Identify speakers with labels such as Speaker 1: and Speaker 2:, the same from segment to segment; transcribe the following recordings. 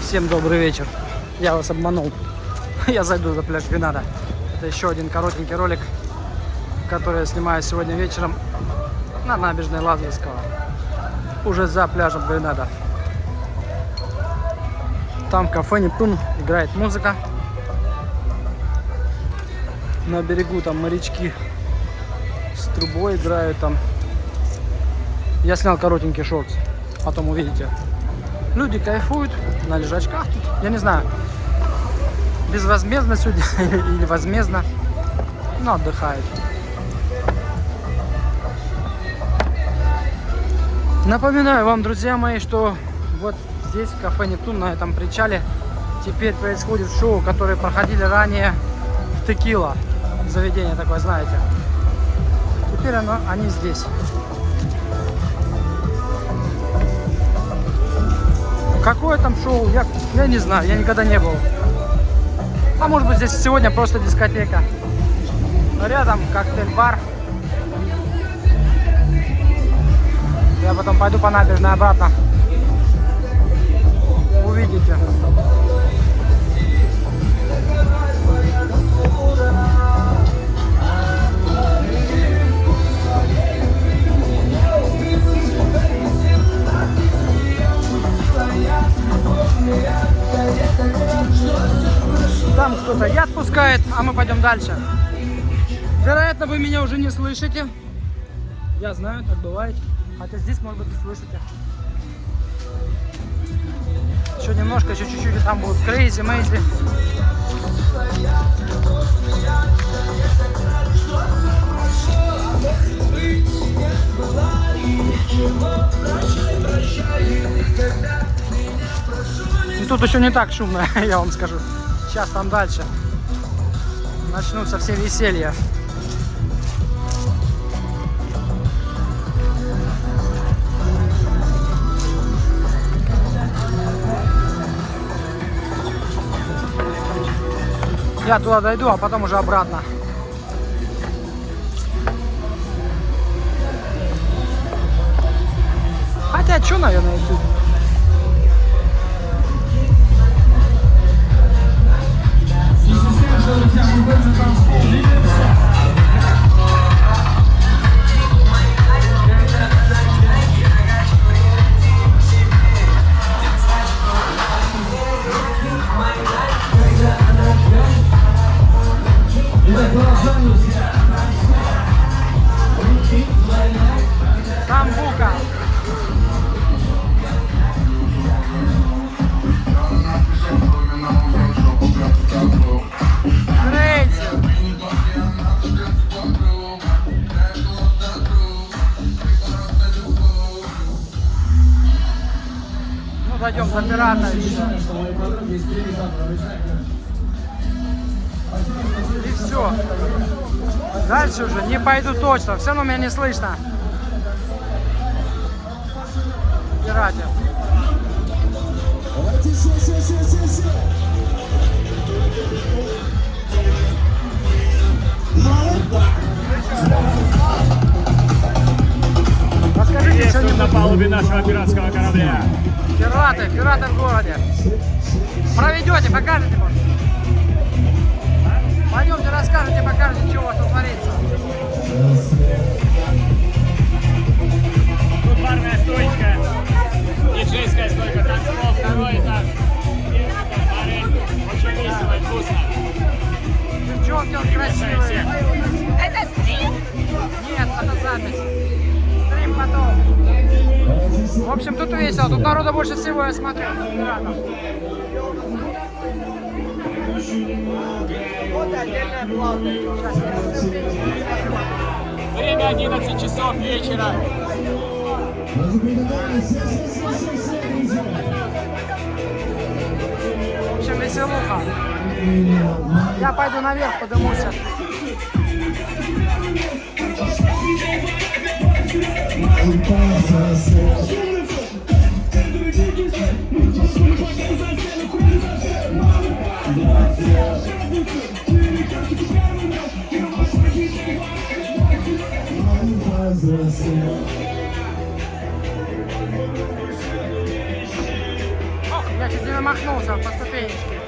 Speaker 1: Всем добрый вечер. Я вас обманул. Я зайду за пляж Гренада. Это еще один коротенький ролик, который я снимаю сегодня вечером на набережной Лазаревского. Уже за пляжем Гренада. Там в кафе Нептун играет музыка. На берегу там морячки с трубой играют там. Я снял коротенький шорт, потом увидите. Люди кайфуют на лежачках тут. Я не знаю, безвозмездно сегодня или возмездно, но отдыхают. Напоминаю вам, друзья мои, что вот здесь, в кафе Нептун, на этом причале, теперь происходит шоу, которые проходили ранее в Текила. Заведение такое, знаете. Теперь они здесь. Какое там шоу, я не знаю, я никогда не был. А может быть, здесь сегодня просто дискотека. Но рядом коктейль-бар. Я потом пойду по набережной обратно. Увидите. Там кто-то яд пускает, а мы пойдем дальше. Вероятно, вы меня уже не слышите. Я знаю, так бывает. Хотя здесь, может быть, и слышите. Еще немножко, еще чуть-чуть, и там будут Crazy Mazy. И тут еще не так шумно, я вам скажу. Сейчас там дальше начнутся все веселья. Я туда дойду, а потом уже обратно. Хотя, что, наверное, YouTube? Самбука. Ну, дойдем до пирата еще. И все. Дальше уже не пойду точно. Все равно меня не слышно. Пирате. Расскажите что-нибудь
Speaker 2: на палубе нашего пиратского корабля.
Speaker 1: Пираты в городе. Проведете, покажете, может? Пойдемте, расскажете, покажете, что у вас тут творится.
Speaker 2: Тут барная стойка, диджейская стойка, танцпол, второй этаж. Очень весело и вкусно.
Speaker 1: Девчонки вот красивые.
Speaker 3: Это стрим?
Speaker 1: Нет, это запись. Стрим потом. В общем, тут весело. Тут народа больше всего, я смотрю.
Speaker 3: Вот отдельная плата.
Speaker 2: Время 11 часов вечера.
Speaker 1: В общем, веселуха. Я пойду наверх, подымусь. Я чуть не намахнулся по ступенечке.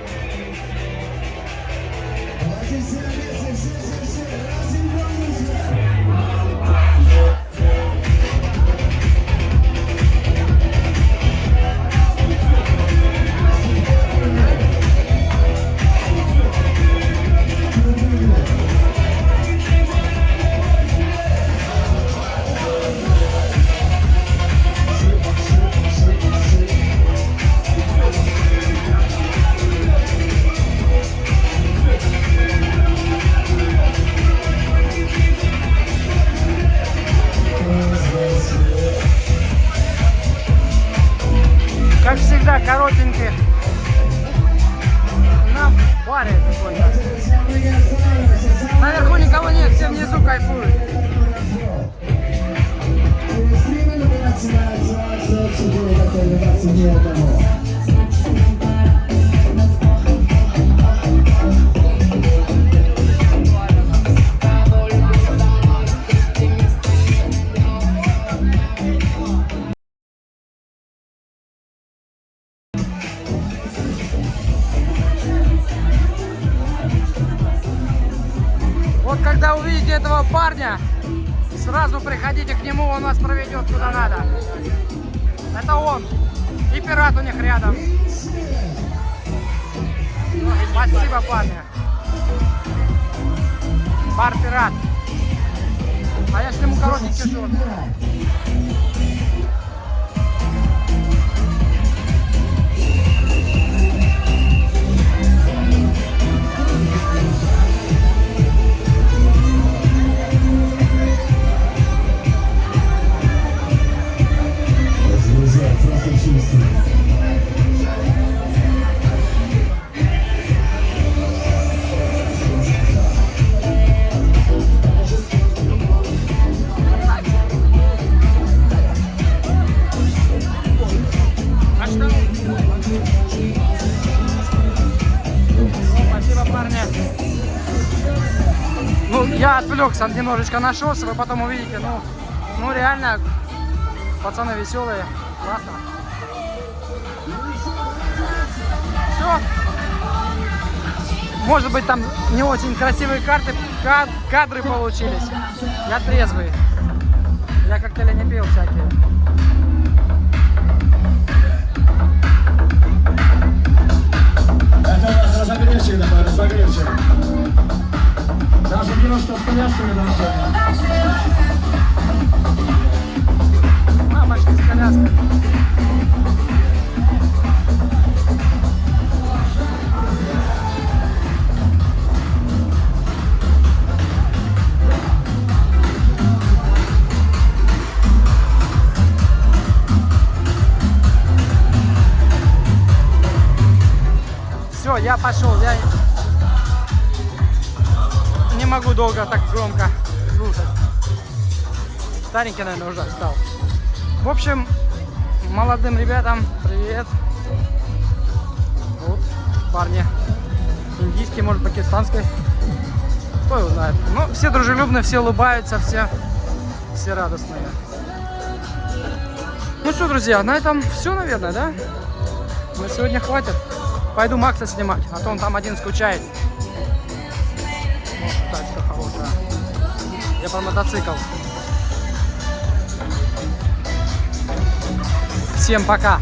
Speaker 1: Как всегда, коротенький. На баре какой-то. Наверху никого нет, все внизу кайфуют. Вот когда увидите этого парня, сразу приходите к нему, он вас проведет куда надо. Это он. И пират у них рядом. Спасибо, парни. Бар пират. А я сниму коротенький шорт. Ну, я отвлекся немножечко на шоссе, вы потом увидите, ну реально, пацаны веселые, классно. Все. Может быть, там не очень красивые кадры получились. Я трезвый. Я коктейли не пил всякие.
Speaker 4: Это разогревчик такой, разогревчик. Даже девушка с колясками танцует.
Speaker 1: Мамочка с коляской. Все, я пошел, я не могу долго так громко слушать. Старенький, наверное, уже стал. В общем, молодым ребятам привет. Вот, парни. Индийский, может, пакистанский. Кто его знает. Ну, все дружелюбные, все улыбаются, все радостные. Ну что, друзья, на этом все, наверное, да? На сегодня хватит. Пойду Макса снимать, а то он там один скучает. О, тачка хорошая. Я про мотоцикл. Всем пока.